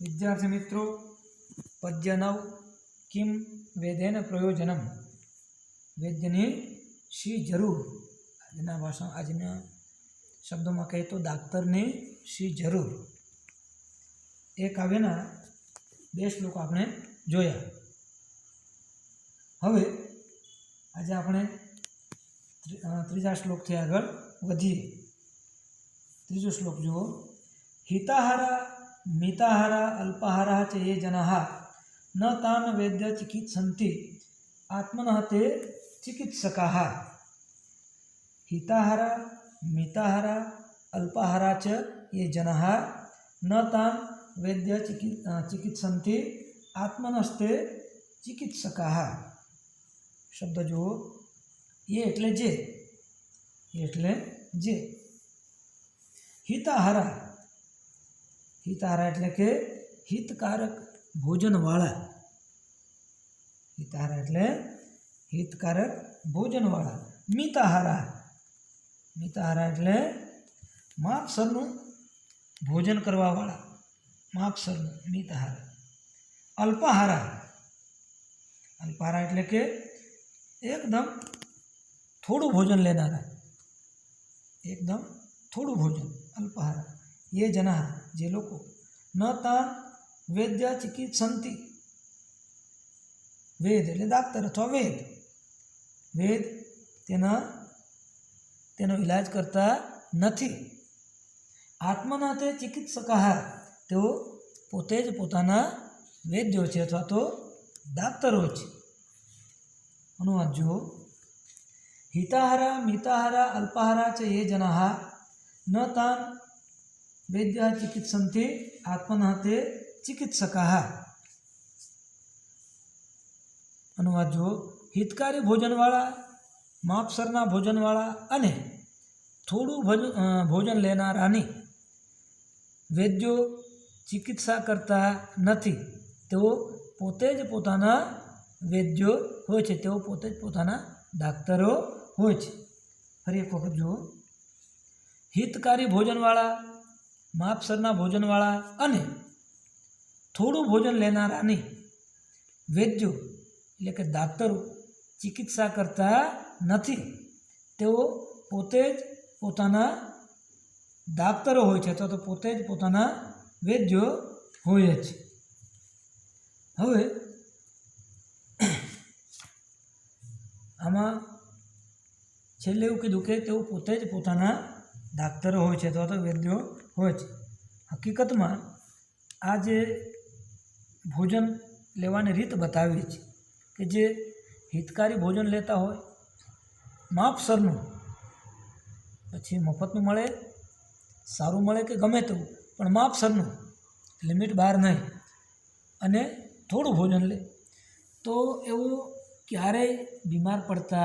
विद्यार्थी मित्रों, पद्य 9 किम वेदेन प्रयोजनम। वैद्यने शी जरूर। આજના ભાષા આજના શબ્દોમાં કહીએ તો ડાક્ટરને શી જરૂર। એ કાવ્યના 2 શ્લોક આપણે જોયા। હવે આજે આપણે ત્રીજા શ્લોકથી આગળ વધીએ। ત્રીજો શ્લોક જુઓ। हिताहारा मिताहारा अल्पाहारा च ये जनाः न तान् वेद्य चिकित्सन्ति आत्मनः ते चिकित्सकाः। हिताहारा मिताहारा अल्पाहारा च ये जनाः न तान् वेद्य चिकित्सन्ति आत्मनस्ते चिकित्सकाः। शब्द जो ये एटले जे हिताहारा हिताहारा एटले के हितकारक भोजनवाळा। हिताहारा एटले हितकारक भोजनवाळा। मिताहारा मिताहारा एटले मापसरનું भोजन करवावाळा। मापसरનું मिताहारा। अल्पाहारा अल्पाहारा एटले के एकदम थोड़ू भोजन लेनारा। एकदम थोड़ू भोजन अल्पाहारा। ये जना जे लोको न तान वेद्य चिकित्सन्ति। वेद एटले डाक्टर अथवा वेद वेद तेनो इलाज करता नथी। आत्मना ते चिकित्सकाः तेओ पोते ज पोताना वेद्यो छे अथवा तो डाक्टरो छे। अनुवाद जो हिताहारा मिताहारा अल्पाहारा च ये जनाः न तान् वेद्य चिकित्सन्ति आत्मनः ते चिकित्सकाः। अनुवाद जो हितकारी भोजनवाळा मापसरना भोजनवाळा अने थोड़ू भोजन लेनारानी वेद्यो चिकित्सा करता नथी। तेओ पोते ज पोताना वेद्यो होय छे। तेओ पोते ज पोताना डाक्टरो होय छे। फरी एक वखत जो हितकारी भोजनवाळा मापसरना भोजनवाळा अने थोड़ू भोजन लेनारानी वेद्यो एटले के डाक्टरो चिकित्सा करता नथी। तेओ पोते ज पोताना डाक्टरो होय छे। तो पोते ज पोताना वेद्यो होय छे। हवे आमां छेल्ले एवुं कीधुं के तेओ पोते ज पोताना डाक्टरो होय छे तो वेद्यो होय छे। हकीकत में आज भोजन लेवानी रीत बतावी छे कि जे हितकारी भोजन लेता होय मापसरनुं पछी मफतनुं मळे सारूं मळे के गमे तेवुं पण मापसरनुं लिमिट बहार नहीं अने थोड़ुं भोजन ले तो एवो क्यारेय बीमार पड़ता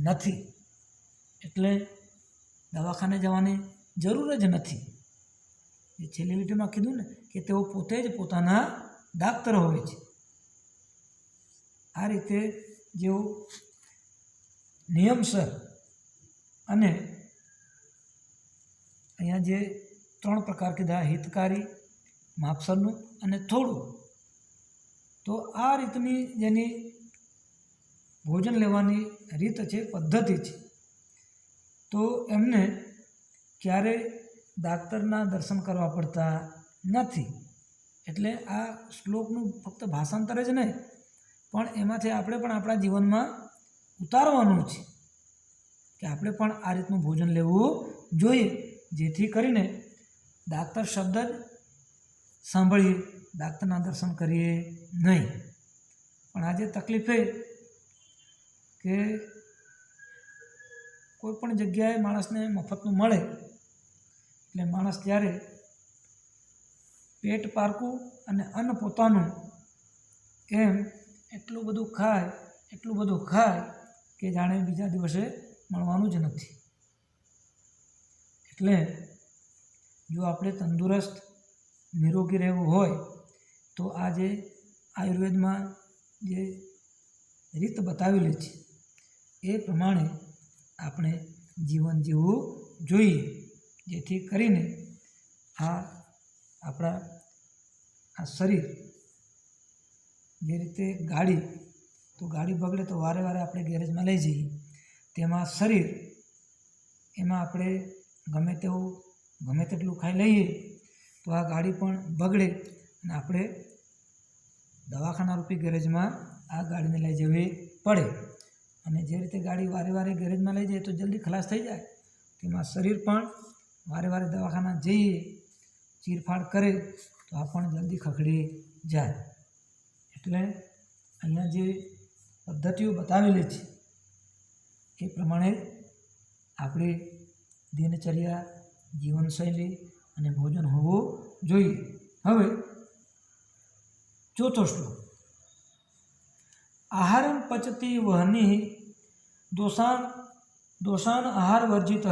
नथी। एटले दवाखाने जवानी जरूर ज नथी। ये छेल्ली लीटीमां कीधुं ने कि तेओ पोते ज पोताना डाक्टर होय छे। आ रीते जेओ नियमसर अने अहींया जे 3 प्रकार कीधा हितकारी मापसरनुं अने थोड़ुं तो आ रीतनी जेनी भोजन लेवानी रीत छे पद्धति छे तो एमने क्यारे डाक्टरना दर्शन करवा पड़ता नथी। एटले आ श्लोकनुं फक्त भाषांतर ज नहीं पण एमांथी आपणे पण आपणा जीवनमां उतारवानुं छे कि आपणे पण आ रीतनुं भोजन लेवुं जोईए जेथी करीने डाक्टर शब्द ज सांभळीए डाक्टरना दर्शन करीए नहीं। पण आज तकलीफ ए के कोईपण जग्याए माणसने मफतनुं मळे એટલે માણસ ત્યારે પેટ પારકું અને અન્ન પોતાનું એમ એટલું બધું ખાય કે જાણે બીજા દિવસે મળવાનું જ નથી। એટલે જો આપણે તંદુરસ્ત નિરોગી રહેવું હોય તો આ જે આયુર્વેદમાં જે રીત બતાવેલી છે એ પ્રમાણે આપણે જીવન જીવવું જોઈએ જેથી કરીને આ આપણા આ શરીર, જે રીતે ગાડી, તો ગાડી બગડે તો વારે વારે આપણે ગેરેજમાં લઈ જઈએ, તેમાં શરીર, એમાં આપણે ગમે તેટલું ખાઈ લઈએ તો આ ગાડી પણ બગડે અને આપણે દવાખાના રૂપી ગેરેજમાં આ ગાડીને લઈ જવી પડે. અને જે રીતે ગાડી વારે વારે ગેરેજમાં લઈ જઈએ તો જલ્દી ખલાસ થઈ જાય, તેમાં શરીર પણ વારે વારે દવાખાના જઈએ, ચીરફાડ કરે તો આ પણ જલ્દી ખખડી જાય. એટલે અહીંયા જે પદ્ધતિઓ બતાવેલી છે એ પ્રમાણે આપણી દિનચર્યા, જીવનશૈલી અને ભોજન હોવું જોઈએ. હવે ચોથો શ્લોક. આહારમ પચતી વહની દોષાન આહાર વર્જિત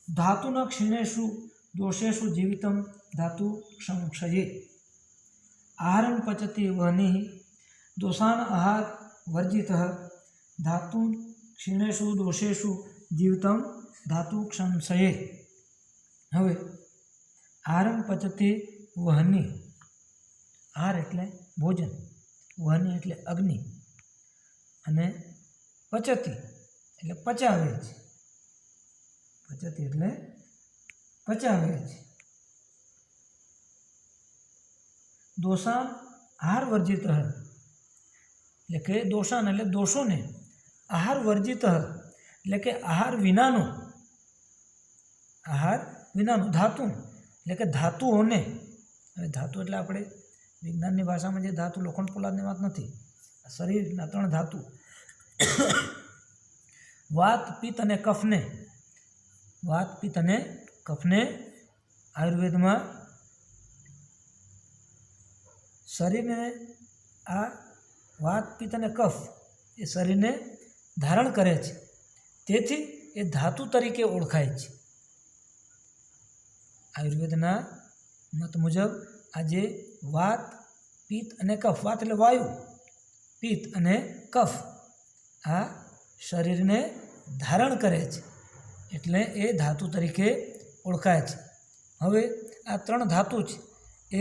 ધાતુ ન ક્ષીણેષુ દોષેષુ જીવિતમ ધાતુ સંક્ષયે. આહારમ પચતી વહની દોષાન આહાર વર્જિત ધાતુ ક્ષીણેષુ દોષેષુ જીવિતમ ધાતુ સંક્ષયે. હવે આહારમ પચતી વહની, આહાર એટલે ભોજન, વહની એટલે અગ્નિ, અને પચતી એટલે પચાવે છે. પચતી એટલે પચાવે છે. દોષાન આહાર વર્જિત એટલે કે દોષાન એટલે દોષોને, આહાર વર્જિત એટલે કે આહાર વિનાનું, ધાતુ એટલે કે ધાતુઓને. હવે ધાતુ એટલે આપણે વિજ્ઞાનની ભાષામાં જે ધાતુ, લોખંડ પોલાદની વાત નથી, શરીરના 3 ધાતુ, વાત, પિત્ત અને કફને. વાત, પિત્ત અને કફને આયુર્વેદમાં શરીરને, આ વાત, પિત્ત અને કફ એ શરીરને ધારણ કરે છે, તેથી એ ધાતુ તરીકે ઓળખાય છે. આયુર્વેદના મત મુજબ આજે વાત, પિત્ત અને કફ, વાત એટલે વાયુ, પિત્ત અને કફ આ શરીરને ધારણ કરે છે, એટલે એ ધાતુ તરીકે ઓળખાય છે. હવે આ 3 ધાતુ છે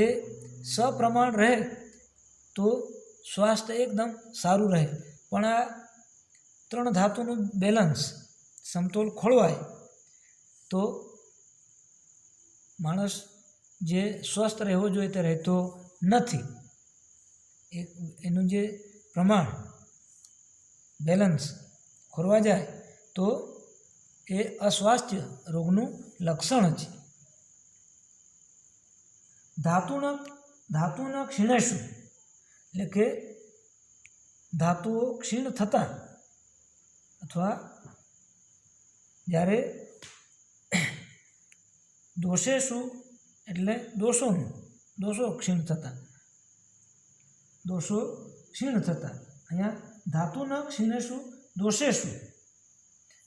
એ સપ્રમાણ રહે તો સ્વાસ્થ્ય એકદમ સારું રહે, પણ આ 3 ધાતુનું બેલેન્સ, સમતોલ ખોળવાય તો માણસ જે સ્વસ્થ રહેવો જોઈએ તે રહેતો નથી. એનું જે પ્રમાણ, બેલેન્સ ખોરવા જાય તો એ અસ્વાસ્થ્ય રોગનું લક્ષણ છે. ધાતુના ક્ષીણેષુ એટલે કે ધાતુઓ ક્ષીણ થતાં, અથવા જ્યારે દોષેષુ એટલે દોષો ક્ષીણ થતાં, અહીંયા ધાતુના ક્ષીણેષુ દોષેષુ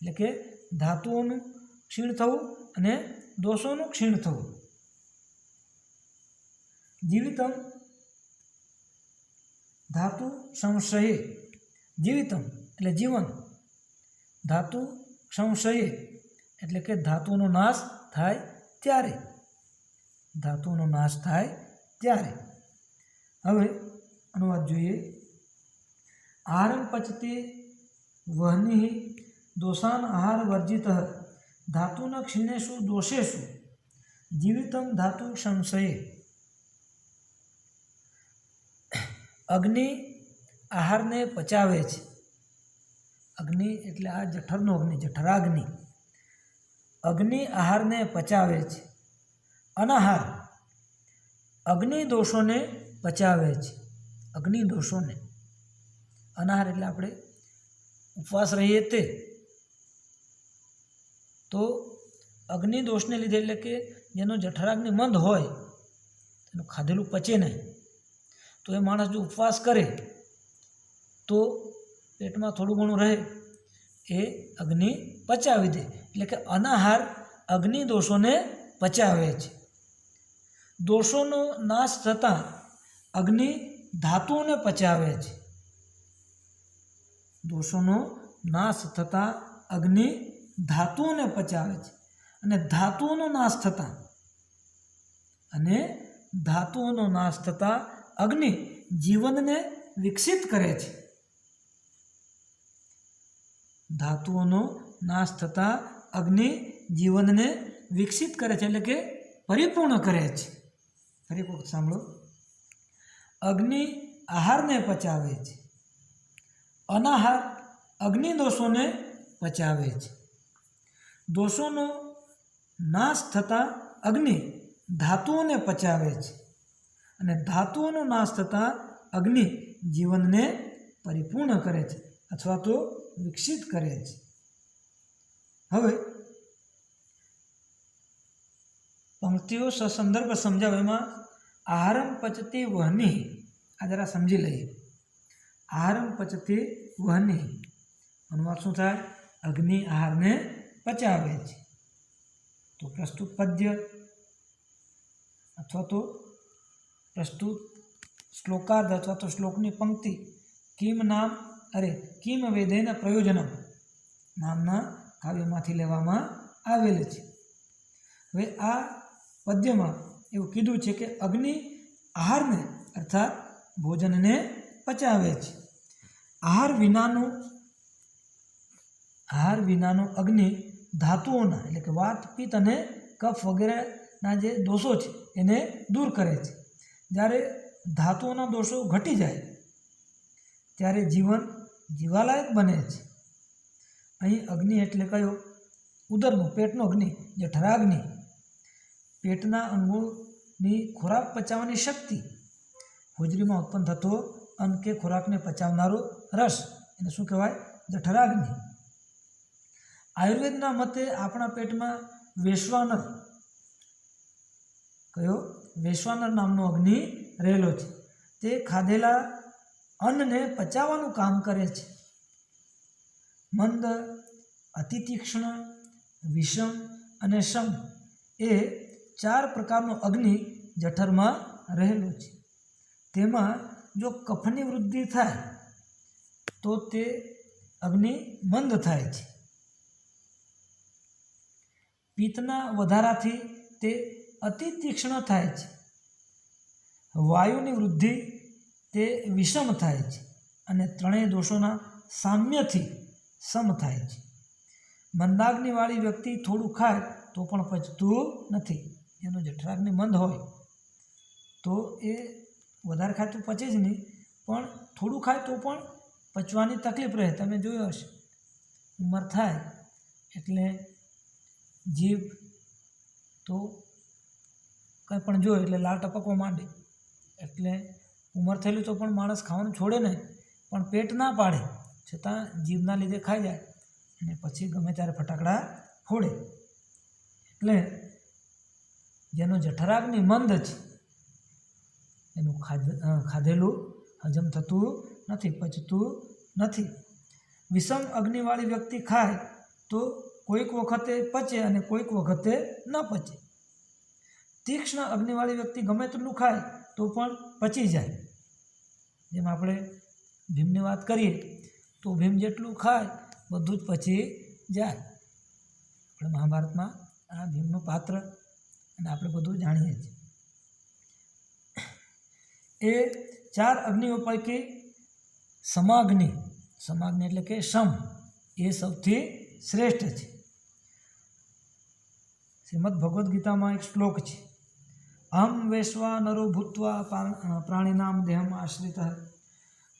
એટલે કે ધાતુઓનું ક્ષીણ થવું અને દોષોનું ક્ષીણ થવું. જીવિતમ ધાતુ સંશયે. જીવિતમ એટલે જીવન, ધાતુ સંશયે એટલે કે ધાતુનો નાશ થાય ત્યારે. ધાતુનો નાશ થાય ત્યારે. હવે અનુવાદ જોઈએ. આહારમ પચતી વહની દોષાન આહાર વર્જિત ધાતુના ક્ષીણેષુ દોષેષુ જીવિતમ ધાતુ સંશયે. અગ્નિ આહારને પચાવે છે. અગ્નિ એટલે આ જઠરનો અગ્નિ, જઠરાગ્નિ. અગ્નિ આહારને પચાવે છે. અનાહાર અગ્નિ દોષોને પચાવે છે. અગ્નિ દોષોને. અનાહાર એટલે આપણે ઉપવાસ રહીએ તે, તો અગ્નિ દોષને લીધે, એટલે કે જેનો જઠરાગ્નિ મંદ હોય, તેનું ખાધેલું પચે નહીં, તો એ માણસ જો ઉપવાસ કરે તો પેટમાં થોડું ઘણું રહે એ અગ્નિ પચાવી દે. એટલે કે અનાહાર અગ્નિ દોષોને પચાવે છે. દોષોનો નાશ થતાં અગ્નિ ધાતુઓને પચાવે છે. દોષોનો નાશ થતાં અગ્નિ ધાતુઓને પચાવે છે, અને ધાતુઓનો નાશ થતાં, અને ધાતુઓનો નાશ થતાં અગ્નિ જીવનને વિકસિત કરે છે. ધાતુઓનો નાશ થતાં અગ્નિ જીવનને વિકસિત કરે છે, એટલે કે પરિપૂર્ણ કરે છે. ફરી એક વખત સાંભળો. અગ્નિ આહારને પચાવે છે. અનાહાર અગ્નિ દોષોને પચાવે છે. દોષોનો નાશ થતાં અગ્નિ ધાતુઓને પચાવે છે અને ધાતુઓનો નાશ થતાં અગ્નિ જીવનને પરિપૂર્ણ કરે છે અથવા તો વિકસિત કરે છે. હવે પંક્તિઓ સસંદર્ભ સમજાવો. એમાં આહારમ પચતી વહનિ, આ જરા સમજી લઈએ. આહારમ પચતી વહનિ અનુવાદ શું થાય? અગ્નિ આહારને પચાવે છે. તો પ્રસ્તુત પદ્ય અથવા તો પ્રસ્તુત શ્લોકાર્ધ અથવા તો શ્લોકની પંક્તિ કિમ વેદેન પ્રયોજનમ નામના કાવ્યમાંથી લેવામાં આવેલ છે. હવે આ પદ્યમાં એવું કીધું છે કે અગ્નિ આહારને અર્થાત ભોજનને પચાવે છે. આહાર વિનાનો અગ્નિ ધાતુઓના એટલે કે વાત, પિત્ત અને કફ વગેરેના જે દોષો છે એને દૂર કરે છે. જ્યારે ધાતુઓના દોષો ઘટી જાય ત્યારે જીવન જીવાલાયક બને છે. અહીં અગ્નિ એટલે કયો? ઉદરનો, પેટનો અગ્નિ, જઠરાગ્નિ. પેટના અંગોની ખોરાક પચાવવાની શક્તિ, હોજરીમાં ઉત્પન્ન થતો અન્ન કે ખોરાકને પચાવનારો રસ, એને શું કહેવાય? જઠરાગ્નિ. આયુર્વેદના મતે આપણા પેટમાં વૈશ્વાનર, કયો? વૈશ્વાનર નામનો અગ્નિ રહેલો છે. તે ખાધેલા અન્નને પચાવવાનું કામ કરે છે. મંદ, અતિ તીક્ષ્ણ, વિષમ અને સમ એ 4 પ્રકારનો અગ્નિ જઠરમાં રહેલો છે. તેમાં જો કફની વૃદ્ધિ થાય તો તે અગ્નિ મંદ થાય છે. પિત્તના વધારાથી તે અતિ તીક્ષ્ણ થાય છે. વાયુની વૃદ્ધિ તે વિષમ થાય છે અને ત્રણેય દોષોના સામ્યથી સમ થાય છે. મંદાગ્નિવાળી વ્યક્તિ થોડું ખાય તો પણ પચતું નથી. એનો જઠરાગ્નિ મંદ હોય તો એ વધારે ખાય તો પચે જ નહીં, પણ થોડું ખાય તો પણ પચવાની તકલીફ રહે. તમે જોયું હશે, ઉંમર થાય એટલે જીભ તો કંઈ પણ જોઈએ એટલે લાળ ટપકવા માંડે. એટલે ઉંમર થયેલી તો પણ માણસ ખાવાનું છોડે નહીં, પણ પેટ ના પાડે છતાં જીભના લીધે ખાઈ જાય અને પછી ગમે ત્યારે ફટાકડા ફોડે. એટલે જેનો જઠરાગ્નિ મંદ છે એનું ખાધેલું હજમ થતું નથી, પચતું નથી. વિષમ અગ્નિવાળી વ્યક્તિ ખાય તો કોઈક વખતે પચે અને કોઈક વખતે ન પચે. તીક્ષ્ણ અગ્નિવાળી વ્યક્તિ ગમે તેટલું ખાય તો પણ પચી જાય. જેમ આપણે ભીમની વાત કરીએ તો ભીમ જેટલું ખાય બધું જ પચી જાય. આપણે મહાભારતમાં આ ભીમનું પાત્ર અને આપણે બધું જાણીએ છીએ. એ 4 અગ્નિઓ પૈકી સમાગ્નિ એટલે કે સમ એ સૌથી શ્રેષ્ઠ છે. શ્રીમદ ભગવદ્ ગીતામાં એક શ્લોક છે, અહમ વૈશ્વાનરો ભૂત્વા પ્રાણીનામ દેહમ આશ્રિતઃ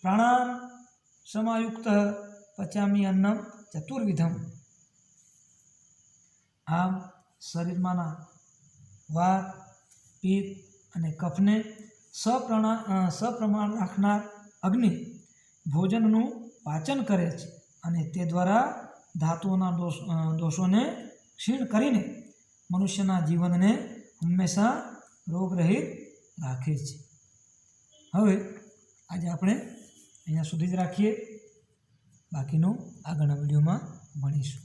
પ્રાણાન સમાયુક્ત પચામી અન્નમ ચતુર્વિધમ. આમ શરીરમાંના વાત, પિત્ત અને કફને સપ્રમાણ રાખનાર અગ્નિ ભોજનનું પાચન કરે છે અને તે દ્વારા ધાતુઓના દોષોને ક્ષીણ કરીને મનુષ્યના જીવનને હંમેશા રોગરહિત રાખે છે. હવે આજે આપણે અહીંયા સુધી જ રાખીએ. બાકીનું આગળના વિડીયોમાં ભણીશું.